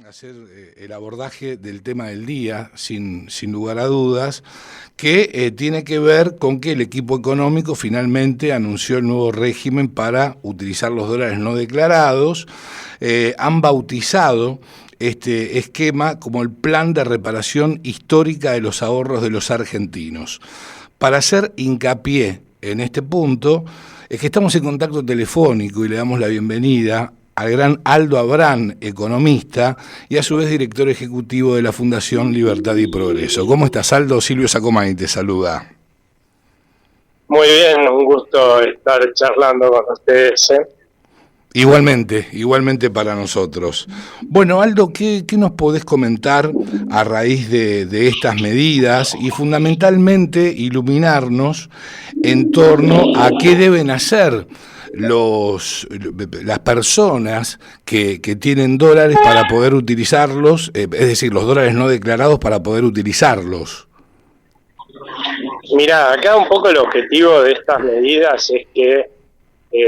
hacer el abordaje del tema del día, sin lugar a dudas, que tiene que ver con que el equipo económico finalmente anunció el nuevo régimen para utilizar los dólares no declarados. Han bautizado este esquema como el plan de reparación histórica de los ahorros de los argentinos. Para hacer hincapié en este punto, es que estamos en contacto telefónico y le damos la bienvenida al gran Aldo Abrán, economista, y a su vez director ejecutivo de la Fundación Libertad y Progreso. ¿Cómo estás, Aldo? Silvio Sacomani te saluda. Muy bien, un gusto estar charlando con ustedes, ¿eh? Igualmente para nosotros. Bueno, Aldo, ¿qué nos podés comentar a raíz de estas medidas y fundamentalmente iluminarnos en torno a qué deben hacer las personas que tienen dólares para poder utilizarlos, es decir, los dólares no declarados para poder utilizarlos? Mirá, acá un poco el objetivo de estas medidas es que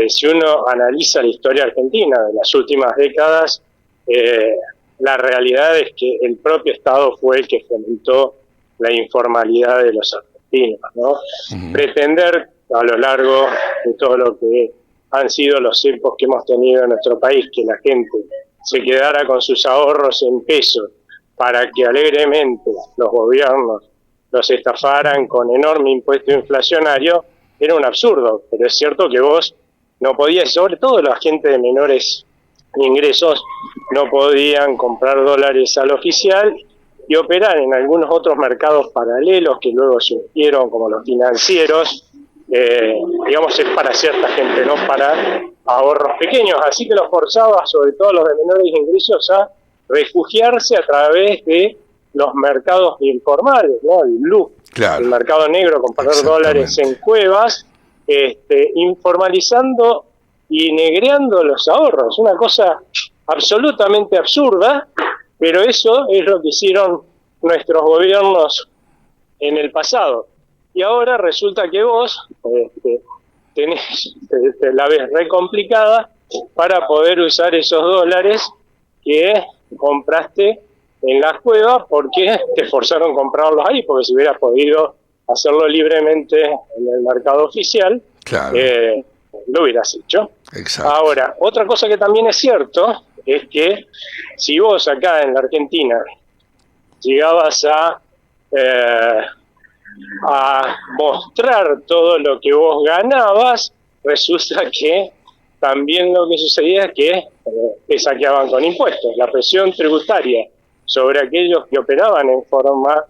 si uno analiza la historia argentina de las últimas décadas, la realidad es que el propio Estado fue el que fomentó la informalidad de los argentinos, ¿no? Uh-huh. Pretender a lo largo de todo lo que han sido los tiempos que hemos tenido en nuestro país, que la gente se quedara con sus ahorros en pesos para que alegremente los gobiernos los estafaran con enorme impuesto inflacionario, era un absurdo. Pero es cierto que vos no podías, sobre todo la gente de menores ingresos, no podían comprar dólares al oficial y operar en algunos otros mercados paralelos que luego surgieron, como los financieros. Digamos, es para cierta gente, no para ahorros pequeños, así que los forzaba, sobre todo los de menores ingresos, a refugiarse a través de los mercados informales, ¿no? El blue, claro, el mercado negro, comprar dólares en cuevas, informalizando y negreando los ahorros, una cosa absolutamente absurda, pero eso es lo que hicieron nuestros gobiernos en el pasado. Y ahora resulta que vos tenés la vez re complicada para poder usar esos dólares que compraste en las cuevas porque te forzaron a comprarlos ahí, porque si hubieras podido hacerlo libremente en el mercado oficial, claro, lo hubieras hecho. Exacto. Ahora, otra cosa que también es cierto es que si vos acá en la Argentina llegabas a mostrar todo lo que vos ganabas, resulta que también lo que sucedía es que te saqueaban con impuestos. La presión tributaria sobre aquellos que operaban en forma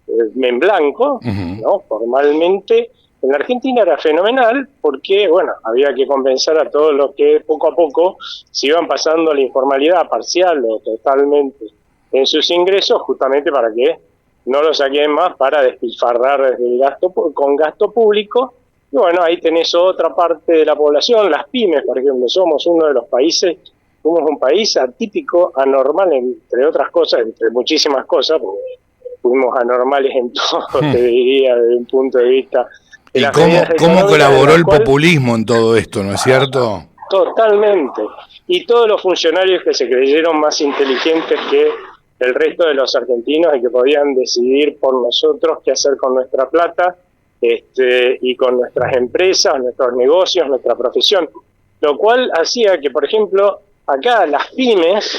en blanco, uh-huh, ¿no? Formalmente, en la Argentina era fenomenal porque, bueno, había que compensar a todos los que poco a poco se iban pasando la informalidad parcial o totalmente en sus ingresos, justamente para que no lo saquen más para despilfarrar desde el gasto, con gasto público. Y bueno, ahí tenés otra parte de la población, las pymes, por ejemplo. Somos uno de los países, somos un país atípico, anormal, entre otras cosas, entre muchísimas cosas, porque fuimos anormales en todo, te diría, desde un punto de vista. ¿Y cómo colaboró el populismo en todo esto, no es cierto? Totalmente. Y todos los funcionarios que se creyeron más inteligentes que el resto de los argentinos y que podían decidir por nosotros qué hacer con nuestra plata, y con nuestras empresas, nuestros negocios, nuestra profesión. Lo cual hacía que, por ejemplo, acá las pymes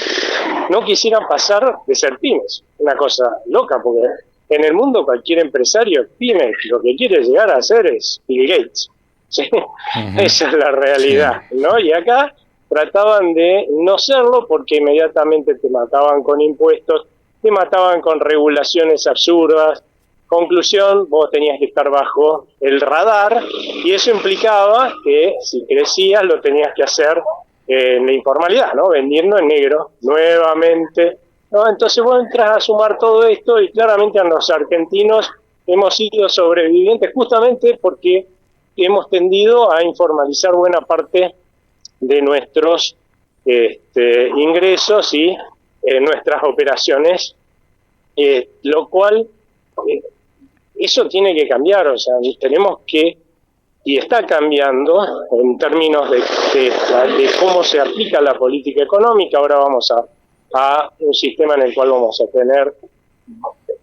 no quisieran pasar de ser pymes. Una cosa loca, porque en el mundo cualquier empresario pyme lo que quiere llegar a hacer es Bill Gates. ¿Sí? Uh-huh. Esa es la realidad, sí, ¿no? Y acá trataban de no serlo porque inmediatamente te mataban con impuestos, te mataban con regulaciones absurdas. Conclusión, vos tenías que estar bajo el radar y eso implicaba que si crecías lo tenías que hacer en la informalidad, ¿no? Vendiendo en negro nuevamente, ¿no? Entonces vos entras a sumar todo esto y claramente a los argentinos hemos sido sobrevivientes justamente porque hemos tendido a informalizar buena parte de nuestros ingresos y nuestras operaciones, lo cual eso tiene que cambiar. O sea, tenemos que, y está cambiando en términos de cómo se aplica la política económica. Ahora vamos a a un sistema en el cual vamos a tener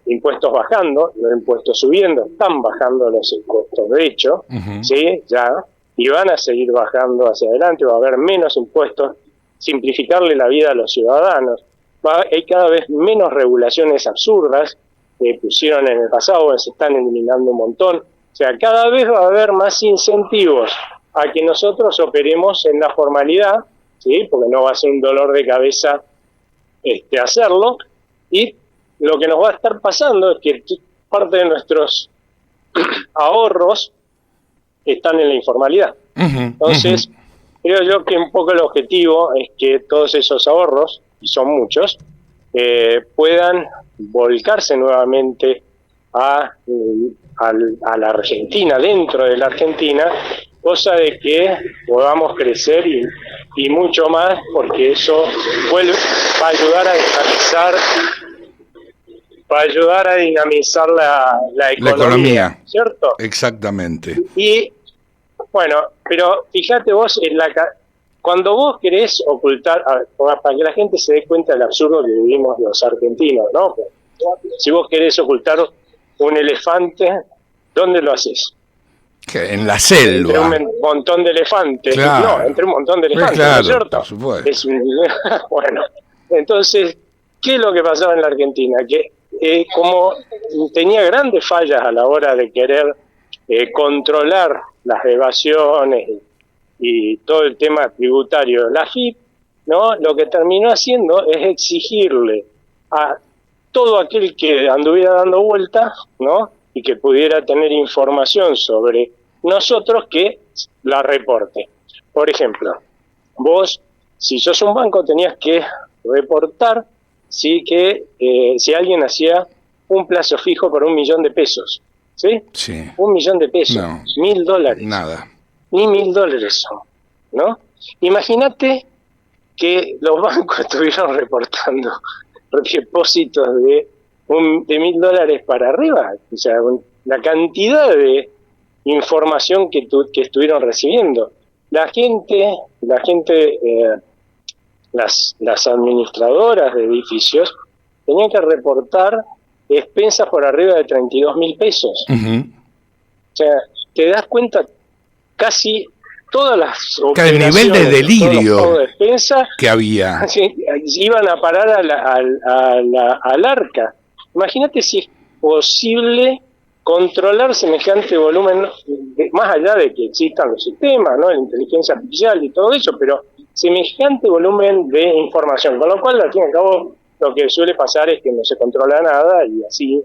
impuestos bajando, los impuestos subiendo, están bajando los impuestos, de hecho, ¿sí? Ya, y van a seguir bajando hacia adelante, va a haber menos impuestos, simplificarle la vida a los ciudadanos, hay cada vez menos regulaciones absurdas que pusieron en el pasado, se están eliminando un montón, o sea, cada vez va a haber más incentivos a que nosotros operemos en la formalidad, ¿sí? Porque no va a ser un dolor de cabeza hacerlo, y lo que nos va a estar pasando es que parte de nuestros ahorros están en la informalidad. Entonces, creo yo que un poco el objetivo es que todos esos ahorros, y son muchos, puedan volcarse nuevamente a la Argentina, dentro de la Argentina, cosa de que podamos crecer y mucho más, porque eso va a ayudar a dinamizar la economía, ¿cierto? Exactamente. Y bueno, pero fíjate vos, cuando vos querés ocultar, para que la gente se dé cuenta del absurdo que vivimos los argentinos, ¿no? Si vos querés ocultar un elefante, ¿dónde lo haces? ¿Qué? En la selva. Entre un montón de elefantes. Claro. No, entre un montón de elefantes, claro, ¿no es cierto? por supuesto. Bueno, entonces, ¿qué es lo que pasaba en la Argentina? Que como tenía grandes fallas a la hora de querer controlar las evasiones y todo el tema tributario de la AFIP, ¿no? Lo que terminó haciendo es exigirle a todo aquel que anduviera dando vueltas, ¿no? Y que pudiera tener información sobre nosotros, que la reporte. Por ejemplo, vos, si sos un banco, tenías que reportar si alguien hacía un plazo fijo por $1.000.000, ¿sí? Sí. $1.000.000, No. $1.000. Nada. Ni $1.000 son, ¿no? Imagínate que los bancos estuvieron reportando depósitos de $1.000 para arriba, o sea, la cantidad de información que estuvieron recibiendo. Las administradoras de edificios tenían que reportar expensas por arriba de $32.000. O sea, te das cuenta, casi todas las el nivel de delirio de expensa que había iban a parar al arca. Imagínate si es posible controlar semejante volumen, más allá de que existan los sistemas, ¿no? La inteligencia artificial y todo eso, pero semejante volumen de información, con lo cual al fin y al cabo lo que suele pasar es que no se controla nada, y así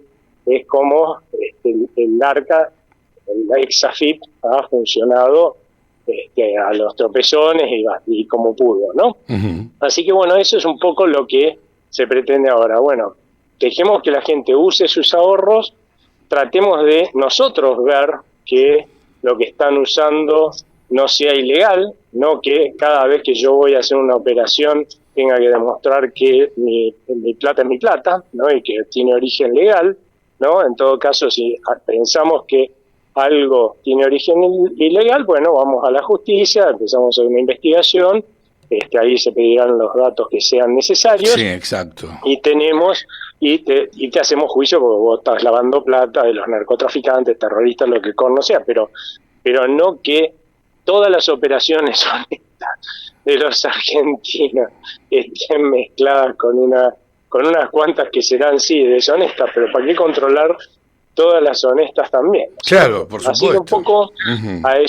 es como el arca, la ex-AFIP, ha funcionado a los tropezones y como pudo, ¿no? Así que bueno, eso es un poco lo que se pretende ahora. Bueno, dejemos que la gente use sus ahorros, tratemos de nosotros ver que lo que están usando no sea ilegal, no que cada vez que yo voy a hacer una operación tenga que demostrar que mi plata es mi plata, ¿no? Y que tiene origen legal, ¿no? En todo caso, si pensamos que algo tiene origen ilegal, bueno, vamos a la justicia, empezamos a hacer una investigación, ahí se pedirán los datos que sean necesarios. Sí, exacto. Y te hacemos juicio porque vos estás lavando plata de los narcotraficantes, terroristas, lo que sea, pero no que todas las operaciones honestas de los argentinos estén mezcladas con unas cuantas que serán sí deshonestas, pero ¿para qué controlar todas las honestas también? Claro, por supuesto. Así que un poco a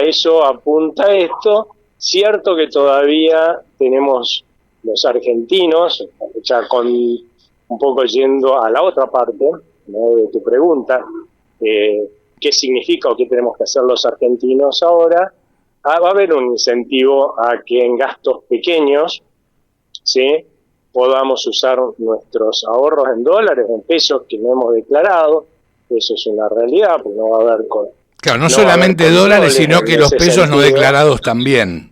eso apunta esto. Cierto que todavía tenemos los argentinos, ya con un poco yendo a la otra parte, ¿no?, de tu pregunta, ¿qué significa o qué tenemos que hacer los argentinos ahora? Va a haber un incentivo a que en gastos pequeños, ¿sí?, podamos usar nuestros ahorros en dólares, en pesos que no hemos declarado. Eso es una realidad, porque no va a haber Claro, no solamente dólares, sino que los pesos no declarados también.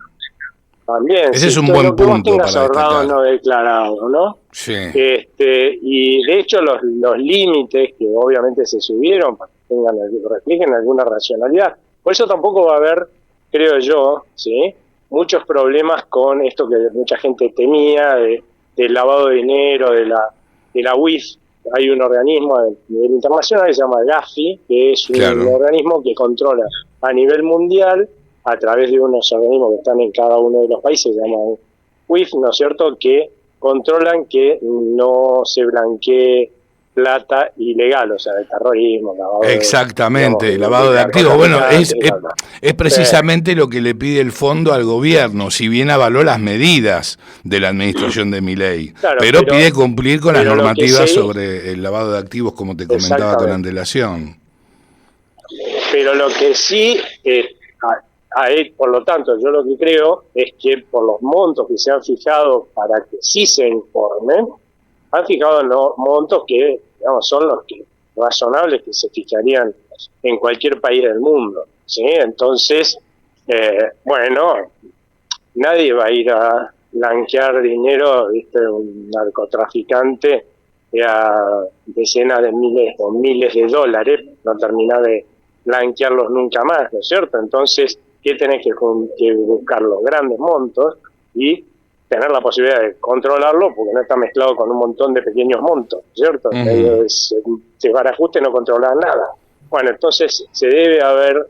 También. Ese es un buen punto para ahorrado no declarado, ¿no? Sí. Y de hecho los límites que obviamente se subieron para que reflejen alguna racionalidad. Por eso tampoco va a haber, creo yo, ¿sí?, muchos problemas con esto que mucha gente temía de del lavado de dinero, de la UIF. Hay un organismo a nivel internacional que se llama GAFI, que es un organismo que controla a nivel mundial, a través de unos organismos que están en cada uno de los países, se llaman UIF, ¿no es cierto?, que controlan que no se blanquee plata ilegal, o sea, de terrorismo, lavado exactamente, de, lavado de activos. Bueno, es precisamente lo que le pide el fondo al gobierno, si bien avaló las medidas de la administración de Milei, claro, pero pide cumplir con las normativas sobre el lavado de activos, como te comentaba con antelación. Pero lo que sí, por lo tanto, yo lo que creo es que por los montos que se han fijado para que sí se informen, han fijado en los montos que, digamos, son los que razonables que se fijarían en cualquier país del mundo, ¿sí? Entonces, bueno, nadie va a ir a blanquear dinero, ¿viste? Un narcotraficante a decenas de miles o miles de dólares, no termina de blanquearlos nunca más, ¿no es cierto? Entonces, ¿qué tenés que buscar? Los grandes montos y tener la posibilidad de controlarlo, porque no está mezclado con un montón de pequeños montos, ¿cierto? Se barajuste, no controlar nada. Bueno, entonces se debe haber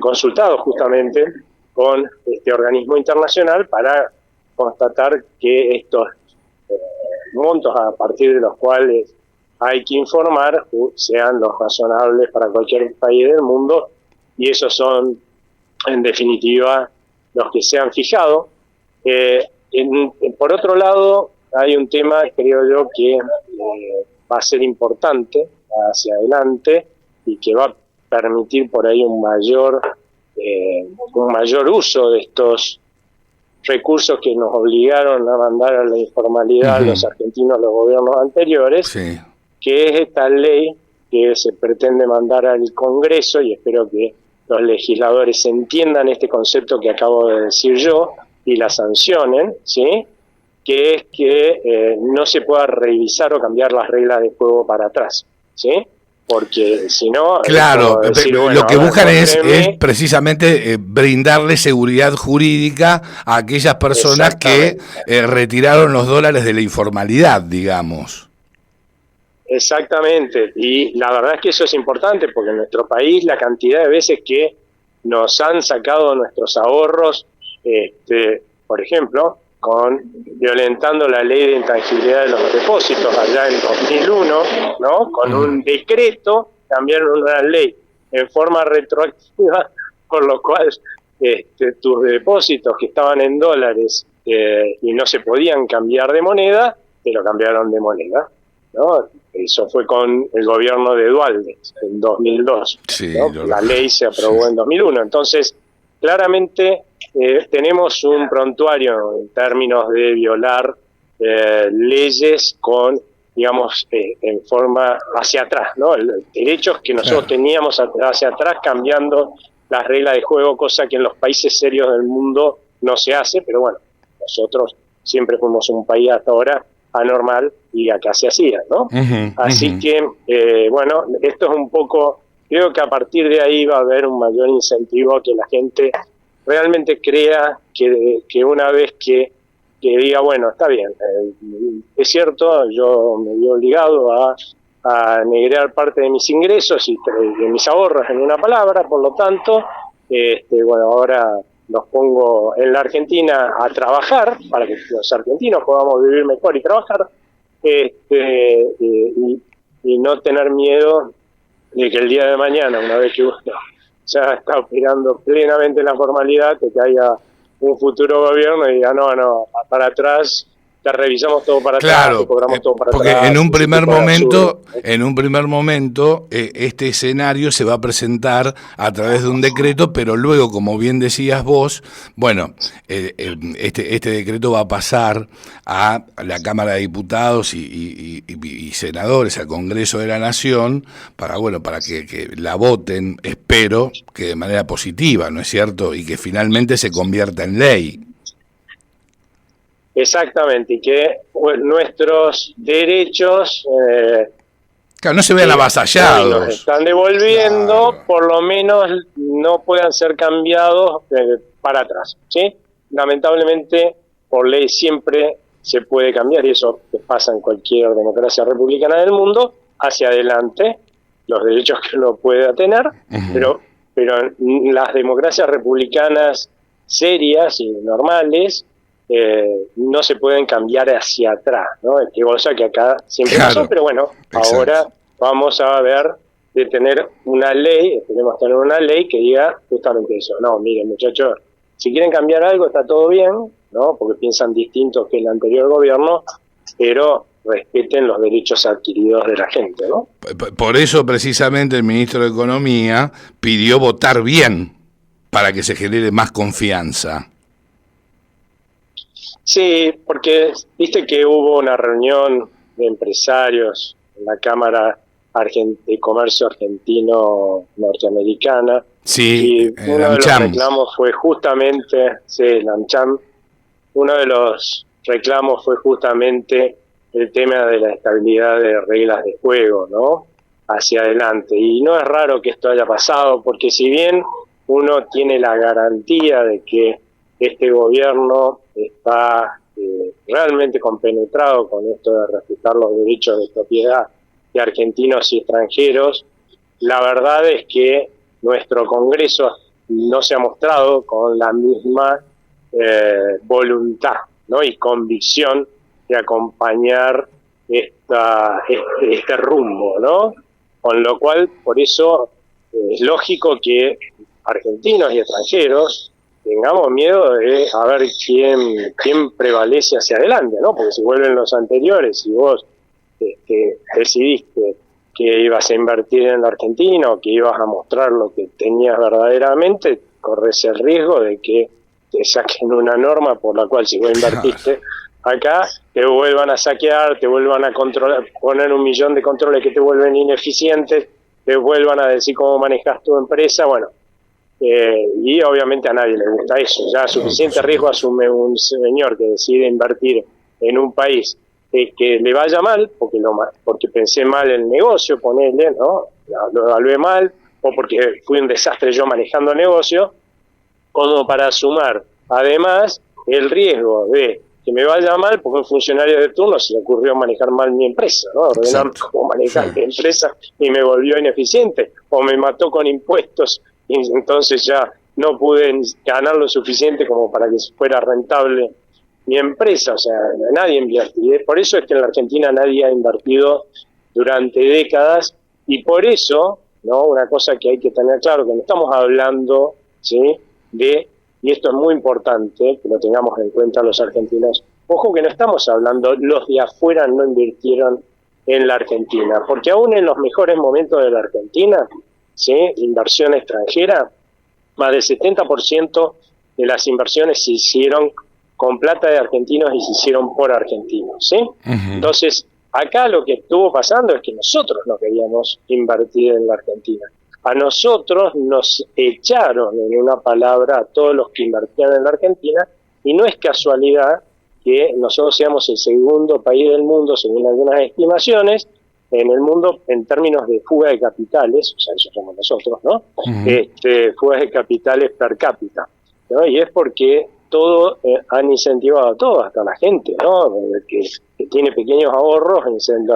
consultado justamente con este organismo internacional para constatar que estos montos a partir de los cuales hay que informar sean los razonables para cualquier país del mundo, y esos son, en definitiva, los que se han fijado. Por otro lado, hay un tema, creo yo, que va a ser importante hacia adelante y que va a permitir por ahí un mayor uso de estos recursos que nos obligaron a mandar a la informalidad los argentinos, los gobiernos anteriores, que es esta ley que se pretende mandar al Congreso, y espero que los legisladores entiendan este concepto que acabo de decir yo y la sancionen, ¿sí? Que es que no se pueda revisar o cambiar las reglas de juego para atrás, ¿sí? Porque si no... Claro, decir, bueno, lo que buscan es precisamente brindarle seguridad jurídica a aquellas personas que retiraron los dólares de la informalidad, digamos. Exactamente, y la verdad es que eso es importante, porque en nuestro país la cantidad de veces que nos han sacado nuestros ahorros, por ejemplo, violentando la ley de intangibilidad de los depósitos allá en 2001, ¿no? Con un decreto cambiaron una ley en forma retroactiva, por lo cual tus depósitos que estaban en dólares y no se podían cambiar de moneda, te lo cambiaron de moneda, ¿no? Eso fue con el gobierno de Duhalde en 2002, ¿no? La ley se aprobó en 2001. Entonces, claramente tenemos un prontuario en términos de violar leyes con, digamos, en forma hacia atrás, ¿no? Derechos que nosotros teníamos hacia atrás, cambiando las reglas de juego, cosa que en los países serios del mundo no se hace, pero bueno, nosotros siempre fuimos un país hasta ahora anormal y acá se hacía, ¿no? Así que, bueno, esto es un poco, creo que a partir de ahí va a haber un mayor incentivo a que la gente realmente crea que una vez que diga, bueno, está bien, es cierto, yo me vi obligado a negrear parte de mis ingresos y de mis ahorros, en una palabra, por lo tanto, bueno, ahora los pongo en la Argentina a trabajar para que los argentinos podamos vivir mejor y trabajar, y no tener miedo de que el día de mañana, una vez que uno ya está operando plenamente en la formalidad, que haya un futuro gobierno y diga, no, para atrás, te revisamos todo para atrás, te cobramos todo para porque atrás. Porque en un primer momento, este escenario se va a presentar a través de un decreto, pero luego, como bien decías vos, bueno, este decreto va a pasar a la Cámara de Diputados y senadores, al Congreso de la Nación, para que la voten, espero que de manera positiva, ¿no es cierto? Y que finalmente se convierta en ley. Exactamente, y que nuestros derechos no se vean avasallados, nos están devolviendo, por lo menos no puedan ser cambiados para atrás, ¿sí? Lamentablemente, por ley siempre se puede cambiar, y eso pasa en cualquier democracia republicana del mundo, hacia adelante los derechos que uno pueda tener, pero las democracias republicanas serias y normales no se pueden cambiar hacia atrás, ¿no? Es que cosa que acá siempre pasó, pero bueno, exacto. Ahora vamos a ver de tener una ley, esperemos tener una ley que diga justamente eso. No, miren, muchachos, si quieren cambiar algo está todo bien, ¿no? Porque piensan distinto que el anterior gobierno, pero respeten los derechos adquiridos de la gente, ¿no? Por eso precisamente el ministro de Economía pidió votar bien para que se genere más confianza. Sí, porque viste que hubo una reunión de empresarios en la Cámara de Comercio Argentino-Norteamericana. Sí, y uno de los reclamos fue justamente, el AmCham, uno de los reclamos fue justamente el tema de la estabilidad de reglas de juego, ¿no? Hacia adelante. Y no es raro que esto haya pasado, porque si bien uno tiene la garantía de que este gobierno está realmente compenetrado con esto de respetar los derechos de propiedad de argentinos y extranjeros, la verdad es que nuestro Congreso no se ha mostrado con la misma voluntad, ¿no? Y convicción de acompañar este rumbo, ¿no? Con lo cual, por eso es lógico que argentinos y extranjeros tengamos miedo de a ver quién prevalece hacia adelante, ¿no? Porque si vuelven los anteriores y vos decidiste que ibas a invertir en la Argentina o que ibas a mostrar lo que tenías verdaderamente, corres el riesgo de que te saquen una norma por la cual si vos invertiste acá, te vuelvan a saquear, te vuelvan a controlar, poner 1 millón de controles que te vuelven ineficientes, te vuelvan a decir cómo manejas tu empresa, bueno, y obviamente a nadie le gusta eso. Ya suficiente riesgo asume un señor que decide invertir en un país que le vaya mal, porque pensé mal el negocio, ponele, ¿no? Lo evalué mal, o porque fui un desastre yo manejando el negocio, como para sumar además el riesgo de que me vaya mal porque un funcionario de turno se le ocurrió manejar mal mi empresa, ¿no? Ordenar cómo manejar mi empresa y me volvió ineficiente, o me mató con impuestos y entonces ya no pude ganar lo suficiente como para que fuera rentable mi empresa. O sea, nadie invierte. Por eso es que en la Argentina nadie ha invertido durante décadas, y por eso, ¿no? Una cosa que hay que tener claro, que no estamos hablando, ¿sí?, y esto es muy importante que lo tengamos en cuenta los argentinos, ojo que no estamos hablando los de afuera no invirtieron en la Argentina, porque aún en los mejores momentos de la Argentina, ¿sí?, inversión extranjera, más del 70% de las inversiones se hicieron con plata de argentinos y se hicieron por argentinos, ¿sí? Entonces, acá lo que estuvo pasando es que nosotros no queríamos invertir en la Argentina. A nosotros nos echaron, en una palabra, a todos los que invertían en la Argentina, y no es casualidad que nosotros seamos el segundo país del mundo, según algunas estimaciones, en el mundo en términos de fuga de capitales, o sea, eso somos nosotros, ¿no? Fugas de capitales per cápita, ¿no? Y es porque todo han incentivado a todos, hasta la gente, ¿no? Que tiene pequeños ahorros,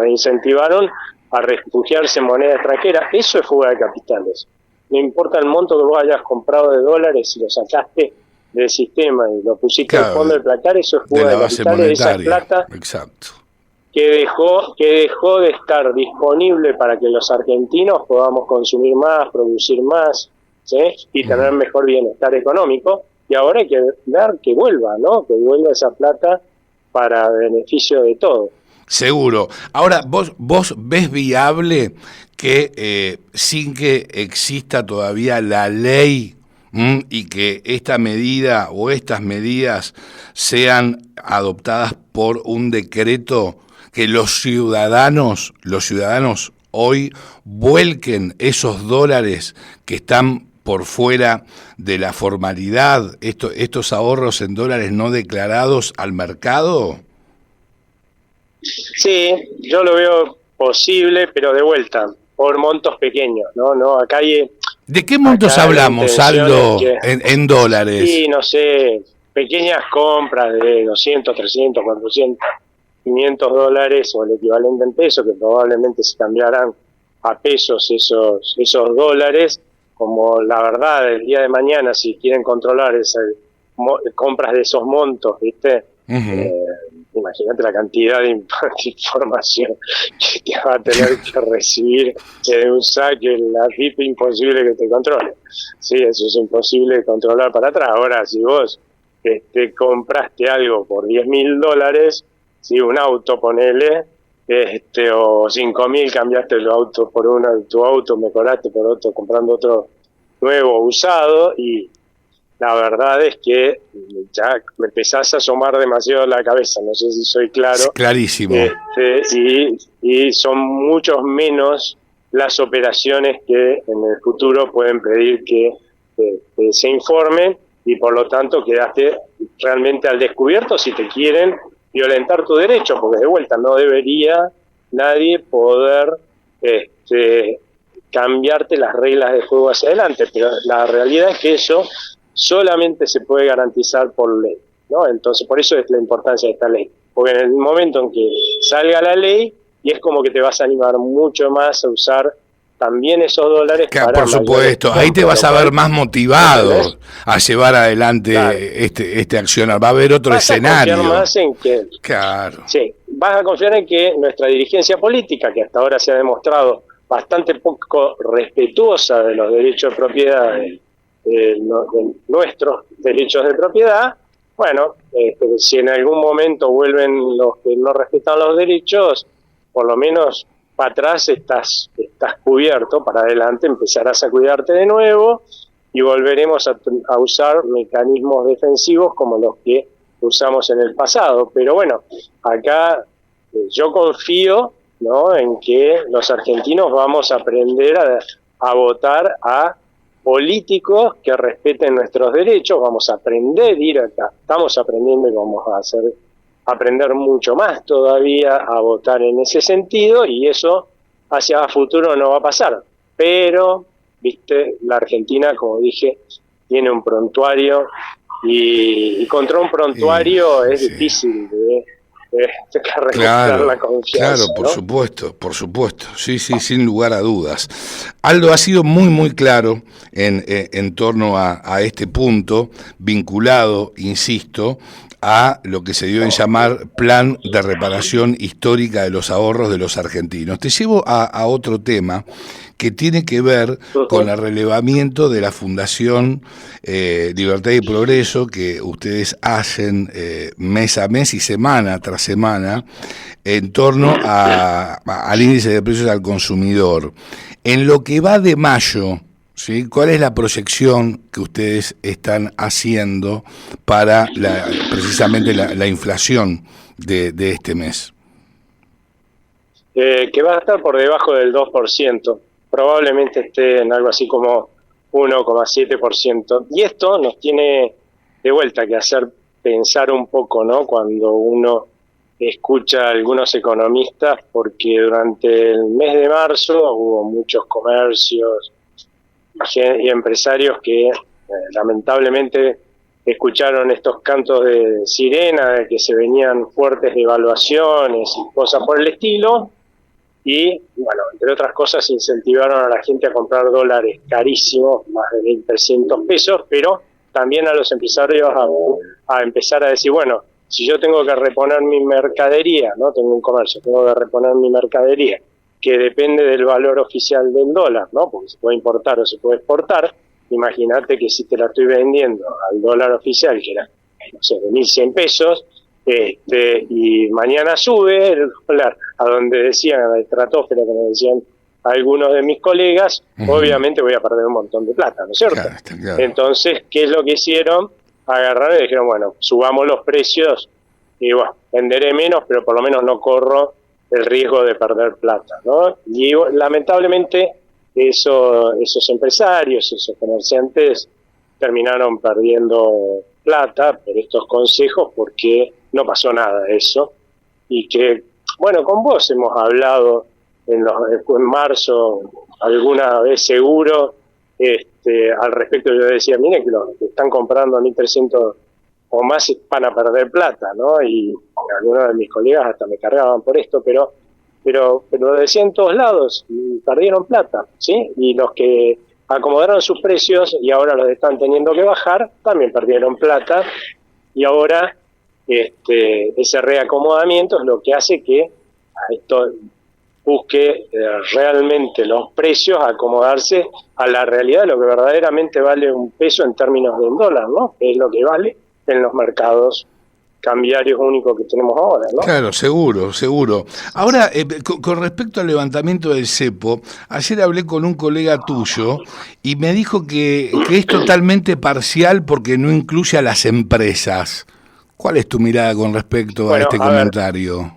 incentivaron a refugiarse en moneda extranjera. Eso es fuga de capitales. No importa el monto que vos hayas comprado de dólares, si lo sacaste del sistema y lo pusiste en el fondo del placar, eso es fuga de capitales, esa plata. Exacto. Que dejó de estar disponible para que los argentinos podamos consumir más, producir más, ¿sí?, y tener mejor bienestar económico. Y ahora hay que ver que vuelva, ¿no? Que vuelva esa plata para beneficio de todos. Seguro. Ahora, ¿vos ves viable que sin que exista todavía la ley y que esta medida o estas medidas sean adoptadas por un decreto, que los ciudadanos hoy vuelquen esos dólares que están por fuera de la formalidad, estos ahorros en dólares no declarados al mercado? Sí, yo lo veo posible, pero de vuelta, por montos pequeños, ¿no? Acá hay... ¿De qué montos hablamos, Aldo, en dólares? Sí, no sé, pequeñas compras de 200, 300, 400, $500 o el equivalente en pesos, que probablemente se cambiarán a pesos esos dólares, como la verdad el día de mañana, si quieren controlar esas compras de esos montos, ¿viste? Imagínate la cantidad de información que va a tener que recibir en un saque, la VIP imposible que te controle. Sí, eso es imposible de controlar para atrás. Ahora, si vos compraste algo por $10.000, si un auto, ponele, o 5.000, cambiaste el auto por tu auto, mejoraste por otro, comprando otro nuevo, usado, y la verdad es que ya me empezás a asomar demasiado la cabeza, no sé si soy claro. Es clarísimo. Y son muchos menos las operaciones que en el futuro pueden pedir que se informen, y por lo tanto quedaste realmente al descubierto si te quieren violentar tu derecho, porque de vuelta no debería nadie poder cambiarte las reglas de juego hacia adelante, pero la realidad es que eso solamente se puede garantizar por ley, ¿no? Entonces, por eso es la importancia de esta ley, porque en el momento en que salga la ley, y es como que te vas a animar mucho más a usar también esos dólares. Claro, por supuesto, ahí te vas a ver más motivado a llevar adelante, claro, este accionar. Va a haber otro escenario. Vas a confiar más en que, claro. Sí, vas a confiar en que nuestra dirigencia política, que hasta ahora se ha demostrado bastante poco respetuosa de los derechos de propiedad, de nuestros derechos de propiedad, bueno, si en algún momento vuelven los que no respetan los derechos, por lo menos para atrás estás cubierto, para adelante empezarás a cuidarte de nuevo y volveremos a usar mecanismos defensivos como los que usamos en el pasado. Pero bueno, acá yo confío, ¿no?, en que los argentinos vamos a aprender a votar a políticos que respeten nuestros derechos, vamos a aprender, estamos aprendiendo y vamos a aprender mucho más todavía a votar en ese sentido, y eso hacia futuro no va a pasar. Pero, viste, la Argentina, como dije, tiene un prontuario, y contra un prontuario es difícil de recuperar la confianza. Claro, por ¿no? por supuesto, sí, sin lugar a dudas. Aldo, ha sido muy, muy claro en torno a este punto, vinculado, insisto, a lo que se dio en llamar Plan de Reparación Histórica de los Ahorros de los Argentinos. Te llevo a otro tema que tiene que ver con el relevamiento de la Fundación Libertad y Progreso que ustedes hacen mes a mes y semana tras semana en torno al índice de precios al consumidor. En lo que va de mayo, ¿sí?, ¿cuál es la proyección que ustedes están haciendo para precisamente la inflación de este mes? Que va a estar por debajo del 2%. Probablemente esté en algo así como 1,7%. Y esto nos tiene de vuelta que hacer pensar un poco, ¿no?, cuando uno escucha a algunos economistas, porque durante el mes de marzo hubo muchos comercios y empresarios que lamentablemente escucharon estos cantos de sirena de que se venían fuertes devaluaciones y cosas por el estilo, y bueno, entre otras cosas incentivaron a la gente a comprar dólares carísimos, más de 1.300 pesos, pero también a los empresarios a empezar a decir, bueno, si yo tengo que reponer mi mercadería, ¿no?, tengo un comercio, tengo que reponer mi mercadería, que depende del valor oficial del dólar, ¿no?, porque se puede importar o se puede exportar. Imagínate que si te la estoy vendiendo al dólar oficial, que era, no sé, de 1.100 pesos, y mañana sube el dólar a donde decían, a la estratosfera, que me decían algunos de mis colegas, obviamente voy a perder un montón de plata, ¿no es cierto? Claro. Entonces, ¿qué es lo que hicieron? Agarraron y dijeron, bueno, subamos los precios y bueno, venderé menos, pero por lo menos no corro el riesgo de perder plata, ¿no? Y lamentablemente esos empresarios, esos comerciantes terminaron perdiendo plata por estos consejos, porque no pasó nada de eso. Y que, bueno, con vos hemos hablado en marzo alguna vez seguro al respecto. Yo decía, miren que los que están comprando a 1.300 o más van a perder plata, ¿no? Y algunos de mis colegas hasta me cargaban por esto, pero lo decían en todos lados, y perdieron plata, ¿sí? Y los que acomodaron sus precios y ahora los están teniendo que bajar, también perdieron plata, y ahora ese reacomodamiento es lo que hace que esto busque realmente los precios acomodarse a la realidad de lo que verdaderamente vale un peso en términos de un dólar, ¿no? Que es lo que vale en los mercados cambiarios únicos que tenemos ahora, ¿no? Claro, seguro, seguro. Ahora, con respecto al levantamiento del cepo, ayer hablé con un colega tuyo y me dijo que es totalmente parcial porque no incluye a las empresas. ¿Cuál es tu mirada con respecto a este comentario?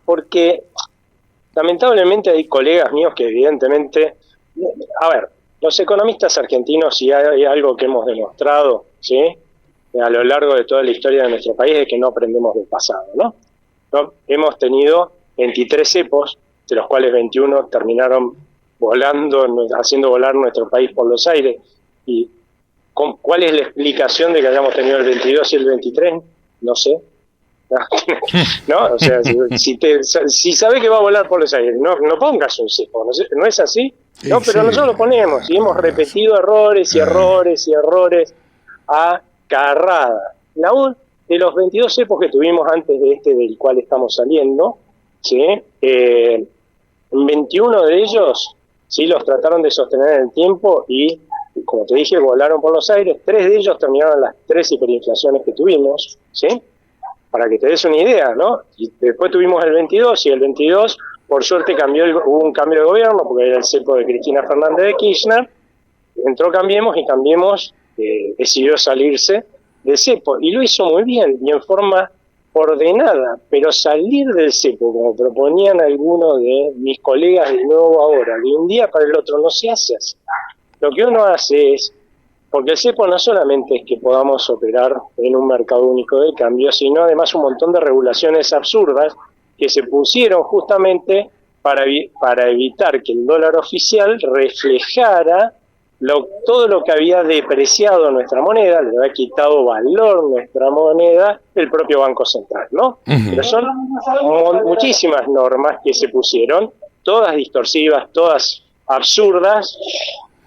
Porque lamentablemente hay colegas míos que evidentemente... A ver, los economistas argentinos, si hay algo que hemos demostrado, ¿sí?, a lo largo de toda la historia de nuestro país, es que no aprendemos del pasado, ¿no? Hemos tenido 23 cepos, de los cuales 21 terminaron volando, haciendo volar nuestro país por los aires. ¿Y cuál es la explicación de que hayamos tenido el 22 y el 23? No sé. ¿No? O sea, si sabes que va a volar por los aires, no pongas un cepo, ¿no es así? No, pero nosotros lo ponemos y hemos repetido errores y errores y errores a carrada. De los 22 cepos que tuvimos antes de del cual estamos saliendo, ¿sí? 21 de ellos sí los trataron de sostener en el tiempo y, como te dije, volaron por los aires. 3 de ellos terminaron las 3 hiperinflaciones que tuvimos, ¿sí? Para que te des una idea, ¿no? Y después tuvimos el 22 y el 22, por suerte, hubo un cambio de gobierno, porque era el cepo de Cristina Fernández de Kirchner. Entró Cambiemos y Cambiemos decidió salirse del cepo, y lo hizo muy bien y en forma ordenada, pero salir del cepo, como proponían algunos de mis colegas de nuevo ahora, de un día para el otro, no se hace así. Lo que uno hace es, porque el cepo no solamente es que podamos operar en un mercado único de cambio, sino además un montón de regulaciones absurdas que se pusieron justamente para evitar que el dólar oficial reflejara todo lo que había depreciado nuestra moneda, le había quitado valor nuestra moneda, el propio Banco Central, ¿no? Uh-huh. Pero son muchísimas normas que se pusieron, todas distorsivas, todas absurdas.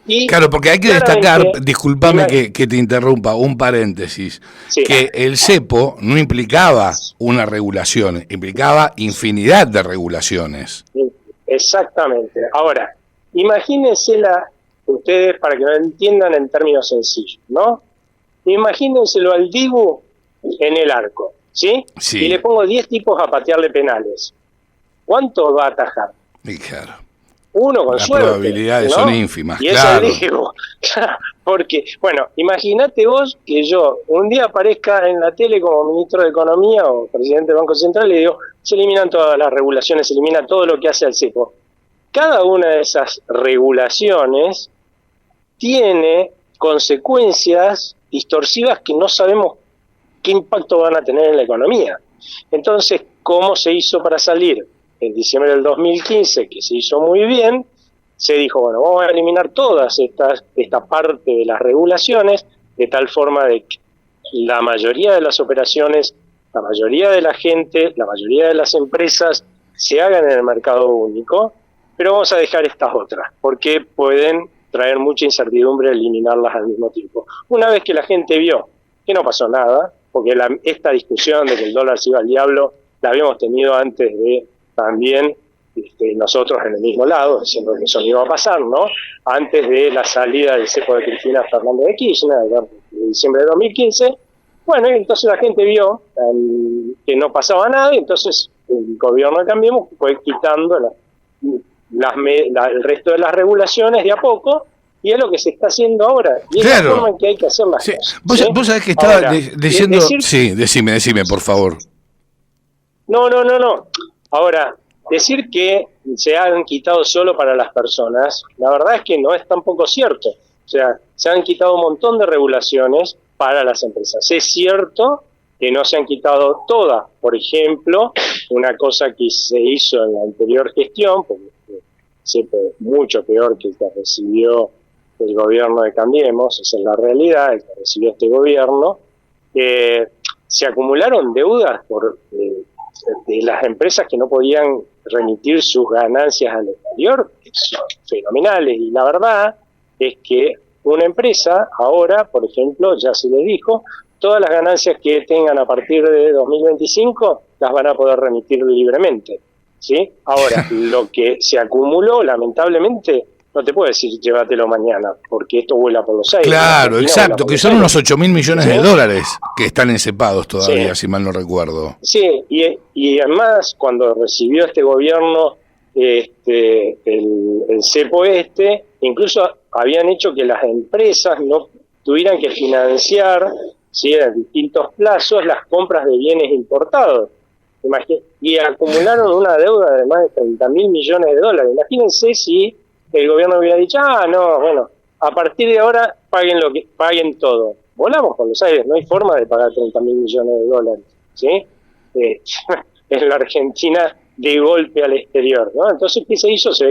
Y claro, porque hay que destacar, discúlpame que te interrumpa, un paréntesis, sí, que el cepo no implicaba una regulación, implicaba infinidad de regulaciones. Exactamente. Ahora, imagínense ustedes, para que lo entiendan en términos sencillos, ¿no? Imagínenselo al Dibu en el arco, ¿sí? Sí. Y le pongo 10 tipos a patearle penales. ¿Cuántos va a atajar? Y claro. Uno con suerte. Las probabilidades, ¿no?, son ínfimas, y claro. Es el Dibu. Porque, bueno, imagínate vos que yo un día aparezca en la tele como ministro de Economía o presidente del Banco Central y digo, se eliminan todas las regulaciones, se elimina todo lo que hace al cepo. Cada una de esas regulaciones tiene consecuencias distorsivas que no sabemos qué impacto van a tener en la economía. Entonces, ¿cómo se hizo para salir? En diciembre del 2015, que se hizo muy bien, se dijo, bueno, vamos a eliminar todas esta parte de las regulaciones, de tal forma de que la mayoría de las operaciones, la mayoría de la gente, la mayoría de las empresas se hagan en el mercado único, pero vamos a dejar estas otras, porque pueden traer mucha incertidumbre eliminarlas al mismo tiempo. Una vez que la gente vio que no pasó nada, porque esta discusión de que el dólar se iba al diablo la habíamos tenido antes de también nosotros en el mismo lado, diciendo que eso no iba a pasar, ¿no? Antes de la salida del cepo de Cristina Fernández de Kirchner, de diciembre de 2015, bueno, entonces la gente vio que no pasaba nada, y entonces el gobierno de Cambiemos fue quitando el resto de las regulaciones de a poco, y es lo que se está haciendo ahora, y es claro, la forma en que hay que hacer las cosas. ¿Vos sabés que estaba ahora, diciendo... Sí, decime, por favor. No. Ahora, decir que se han quitado solo para las personas, la verdad es que no es tampoco cierto. O sea, se han quitado un montón de regulaciones para las empresas. Es cierto que no se han quitado todas. Por ejemplo, una cosa que se hizo en la anterior gestión, porque siempre es mucho peor que el que recibió el gobierno de Cambiemos, esa es la realidad, el que recibió este gobierno, se acumularon deudas de las empresas que no podían remitir sus ganancias al exterior, que son fenomenales, y la verdad es que una empresa ahora, por ejemplo, ya se le dijo, todas las ganancias que tengan a partir de 2025 las van a poder remitir libremente, ¿sí? Ahora, lo que se acumuló, lamentablemente, no te puedo decir llévatelo mañana, porque esto vuela por los aires. Claro, exacto, que son unos 8.000 millones de dólares que están encepados todavía, si mal no recuerdo. Sí, y además, cuando recibió este gobierno el cepo incluso habían hecho que las empresas no tuvieran que financiar, ¿sí?, en distintos plazos las compras de bienes importados. Y acumularon una deuda de más de 30.000 millones de dólares. Imagínense si el gobierno hubiera dicho, no, bueno, a partir de ahora paguen todo. Volamos por los aires, no hay forma de pagar 30.000 millones de dólares, ¿sí? En la Argentina, de golpe al exterior, ¿no? Entonces, ¿qué se hizo? Se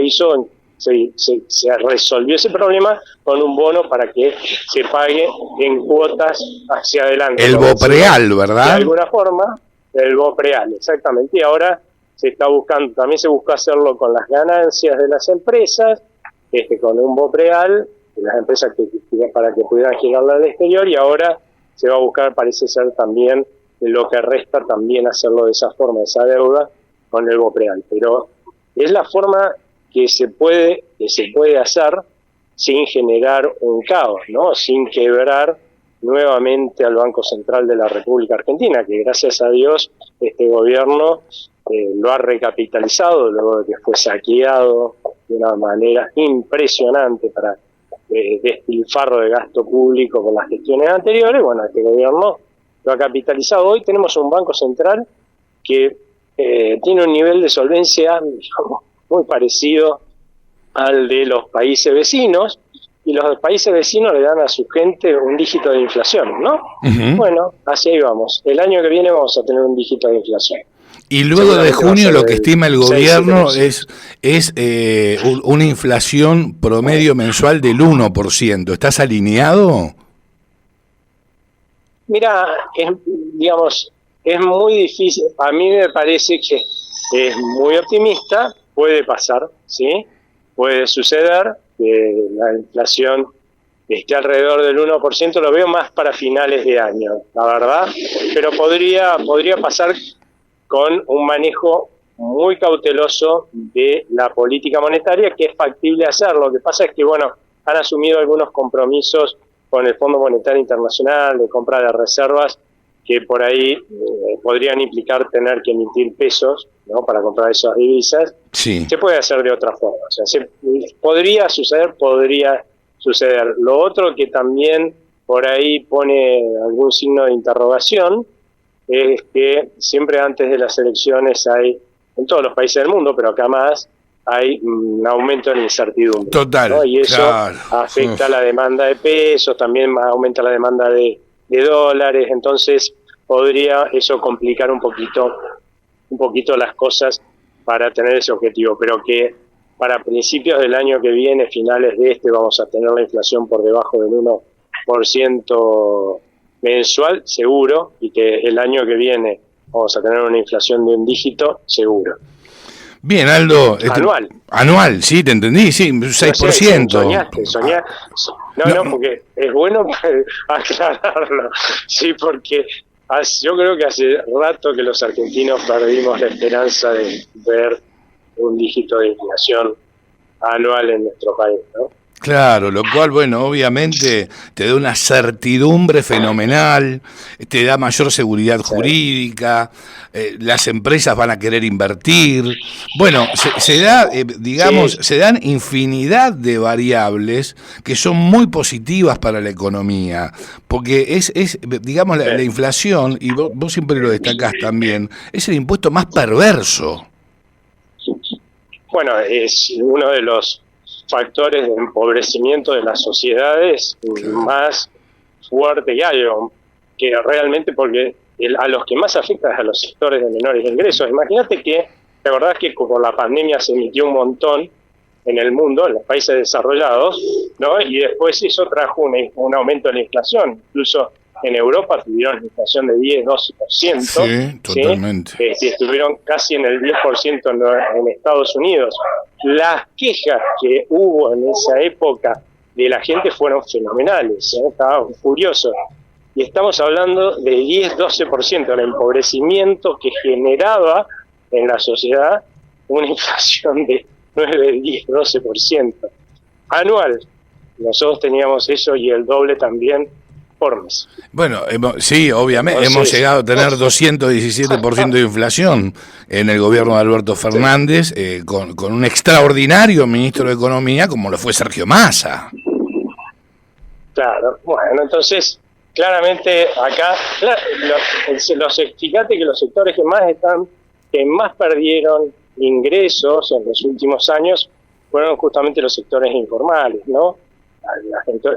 resolvió ese problema con un bono para que se pague en cuotas hacia adelante. El BOPREAL, ¿verdad? De alguna forma, el BOPREAL, exactamente. Y ahora se está buscando, también se buscó hacerlo con las ganancias de las empresas, con un BOPREAL, de las empresas para que pudieran girarla al exterior, y ahora se va a buscar, parece ser también, lo que resta también hacerlo de esa forma, esa deuda, con el BOPREAL. Pero es la forma que se puede hacer sin generar un caos, ¿no? Sin quebrar nuevamente al Banco Central de la República Argentina, que gracias a Dios este gobierno lo ha recapitalizado luego de que fue saqueado de una manera impresionante para despilfarro de gasto público con las gestiones anteriores. Bueno, este gobierno lo ha capitalizado. Hoy tenemos un Banco Central que tiene un nivel de solvencia, digamos, muy parecido al de los países vecinos, y los países vecinos le dan a su gente un dígito de inflación, ¿no? Uh-huh. Bueno, así ahí vamos. El año que viene vamos a tener un dígito de inflación. Y luego de junio lo que estima el gobierno es una inflación promedio mensual del 1%. ¿Estás alineado? Mira, es muy difícil. A mí me parece que es muy optimista. Puede pasar, ¿sí? Puede suceder que la inflación esté alrededor del 1%, lo veo más para finales de año, la verdad, pero podría pasar con un manejo muy cauteloso de la política monetaria, que es factible hacer. Lo que pasa es que, bueno, han asumido algunos compromisos con el Fondo Monetario Internacional de compra de reservas que por ahí podrían implicar tener que emitir pesos, ¿no?, para comprar esas divisas. Sí. Se puede hacer de otra forma. O sea, podría suceder. Lo otro que también por ahí pone algún signo de interrogación es que siempre antes de las elecciones hay, en todos los países del mundo, pero acá más, hay un aumento en la incertidumbre. Total, ¿no? Y eso afecta la demanda de pesos, también aumenta la demanda de dólares, entonces podría eso complicar un poquito las cosas para tener ese objetivo, pero que para principios del año que viene, finales de vamos a tener la inflación por debajo del 1% mensual, seguro, y que el año que viene vamos a tener una inflación de un dígito, seguro. Bien, Aldo. Anual, sí, te entendí, sí, 6%. Soñaste. No, porque es bueno aclararlo. Sí, porque yo creo que hace rato que los argentinos perdimos la esperanza de ver un dígito de inflación anual en nuestro país, ¿no? Claro, lo cual, bueno, obviamente te da una certidumbre fenomenal, te da mayor seguridad jurídica, las empresas van a querer invertir. Bueno, se dan infinidad de variables que son muy positivas para la economía, porque es digamos, la inflación, y vos siempre lo destacás también, es el impuesto más perverso. Bueno, es uno de los factores de empobrecimiento de las sociedades más fuerte que hay, que realmente, porque a los que más afecta es a los sectores de menores ingresos. Imagínate que, la verdad es que por la pandemia se emitió un montón en el mundo, en los países desarrollados, ¿no? Y después eso trajo un aumento de la inflación. Incluso en Europa tuvieron inflación de 10-12%. Sí, totalmente. ¿sí? Estuvieron casi en el 10% en Estados Unidos. Las quejas que hubo en esa época de la gente fueron fenomenales, estaban furiosos. Y estamos hablando de 10-12%, el empobrecimiento que generaba en la sociedad una inflación de 9-10-12% anual. Nosotros teníamos eso y el doble también por mes. Bueno, sí, obviamente, hemos llegado a tener 217% de inflación en el gobierno de Alberto Fernández, con un extraordinario ministro de Economía como lo fue Sergio Massa. Claro, bueno, entonces, claramente acá, fíjate que los sectores que más perdieron ingresos en los últimos años fueron justamente los sectores informales, ¿no?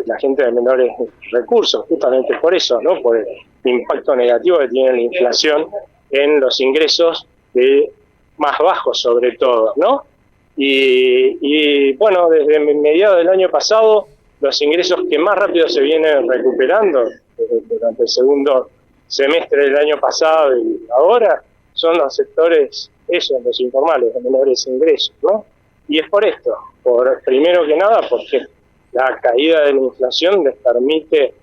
La gente de menores recursos, justamente por eso, ¿no? Por el impacto negativo que tiene la inflación en los ingresos de más bajos, sobre todo, ¿no? Y bueno, desde mediados del año pasado, los ingresos que más rápido se vienen recuperando durante el segundo semestre del año pasado y ahora son los sectores, los informales, de menores ingresos, ¿no? Y es por esto, primero que nada, porque la caída de la inflación les permite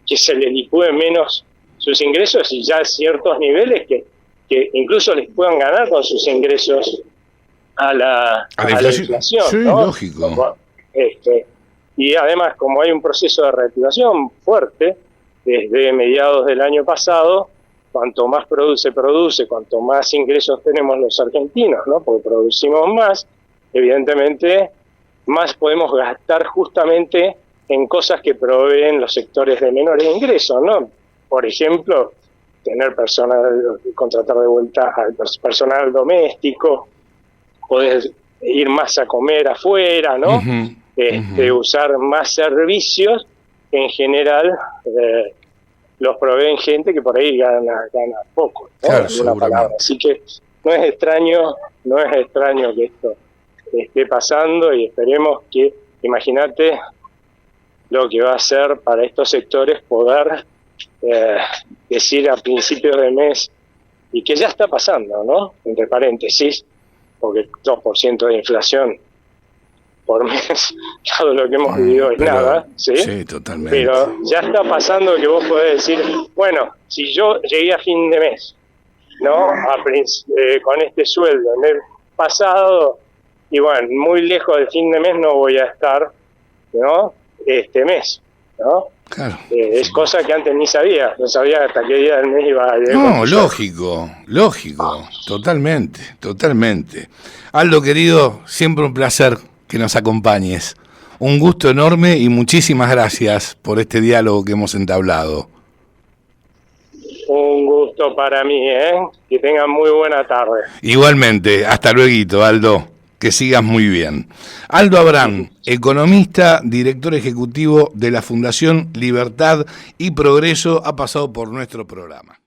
que se le licúen menos sus ingresos y ya a ciertos niveles que incluso les puedan ganar con sus ingresos a la inflación. Sí, ¿no? Lógico. Y además, como hay un proceso de reactivación fuerte desde mediados del año pasado, cuanto más se produce, cuanto más ingresos tenemos los argentinos, ¿no? Porque producimos más, evidentemente más podemos gastar justamente en cosas que proveen los sectores de menores ingresos, ¿no? Por ejemplo, contratar de vuelta al personal doméstico, poder ir más a comer afuera, ¿no? Usar más servicios, en general los proveen gente que por ahí gana poco, ¿no? Claro, palabra. Así que no es extraño que esto esté pasando y esperemos que, imagínate lo que va a ser para estos sectores poder decir a principios de mes, y que ya está pasando, ¿no? Entre paréntesis, porque 2% de inflación por mes, todo lo que hemos vivido es nada, ¿sí? Sí, totalmente. Pero ya está pasando que vos podés decir, bueno, si yo llegué a fin de mes, ¿no? Con este sueldo en el pasado, y bueno, muy lejos del fin de mes no voy a estar, ¿no? Este mes, ¿no? Claro. Es cosa que antes ni sabía, no sabía hasta qué día del mes iba a llegar. No, lógico, totalmente. Aldo, querido, siempre un placer que nos acompañes. Un gusto enorme y muchísimas gracias por este diálogo que hemos entablado. Un gusto para mí, que tengan muy buena tarde. Igualmente, hasta luego, Aldo. Que sigas muy bien. Aldo Abrán, economista, director ejecutivo de la Fundación Libertad y Progreso, ha pasado por nuestro programa.